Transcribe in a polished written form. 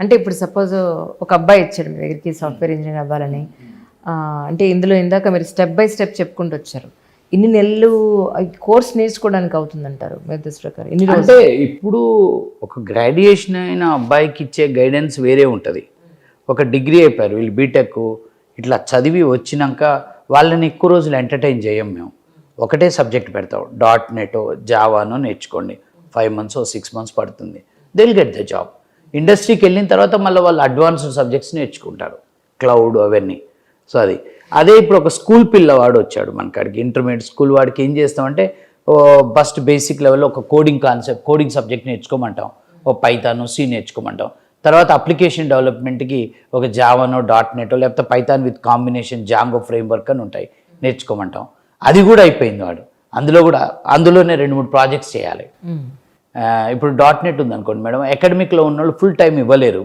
అంటే ఇప్పుడు సపోజ్ ఒక అబ్బాయి ఇచ్చాడు మీ దగ్గరికి సాఫ్ట్వేర్ ఇంజనీర్ అవ్వాలని, అంటే ఇందులో ఇందాక మీరు స్టెప్ బై స్టెప్ చెప్పుకుంటూ వచ్చారు. ఇన్ని నెలలు కోర్స్ నేర్చుకోవడానికి అవుతుందంటారు మీ ఉద్దేశ ప్రకారం? ఇన్ని రోజులు అంటే ఇప్పుడు ఒక గ్రాడ్యుయేషన్ అయిన అబ్బాయికి ఇచ్చే గైడెన్స్ వేరే ఉంటుంది. ఒక డిగ్రీ అయిపోయారు వీళ్ళు బీటెక్ ఇట్లా చదివి వచ్చినాక వాళ్ళని ఎక్కువ రోజులు ఎంటర్టైన్ చేయం మేము. ఒకటే సబ్జెక్ట్ పెడతాం, .NET జావానో నేర్చుకోండి, 5 months 6 months పడుతుంది, they will get the job. ఇండస్ట్రీకి వెళ్ళిన తర్వాత మళ్ళీ వాళ్ళు అడ్వాన్స్డ్ సబ్జెక్ట్స్ నేర్చుకుంటారు, క్లౌడ్ అవన్నీ. సో అదే ఇప్పుడు ఒక స్కూల్ పిల్లవాడు వచ్చాడు మన కాడికి, ఇంటర్మీడియట్ స్కూల్ వాడికి ఏం చేస్తామంటే ఫస్ట్ బేసిక్ లెవెల్లో ఒక కోడింగ్ సబ్జెక్ట్ నేర్చుకోమంటాం, ఓ పైథాను సి నేర్చుకోమంటాం. తర్వాత అప్లికేషన్ డెవలప్మెంట్కి ఒక జావానో .NET లేకపోతే Python with combination Django framework అని ఉంటాయి, నేర్చుకోమంటాం. అది కూడా అయిపోయింది వాడు, అందులోనే 2-3 ప్రాజెక్ట్స్ చేయాలి. ఇప్పుడు .NET ఉందనుకోండి మేడం, అకాడమిక్లో ఉన్న వాళ్ళు ఫుల్ టైం ఇవ్వలేరు,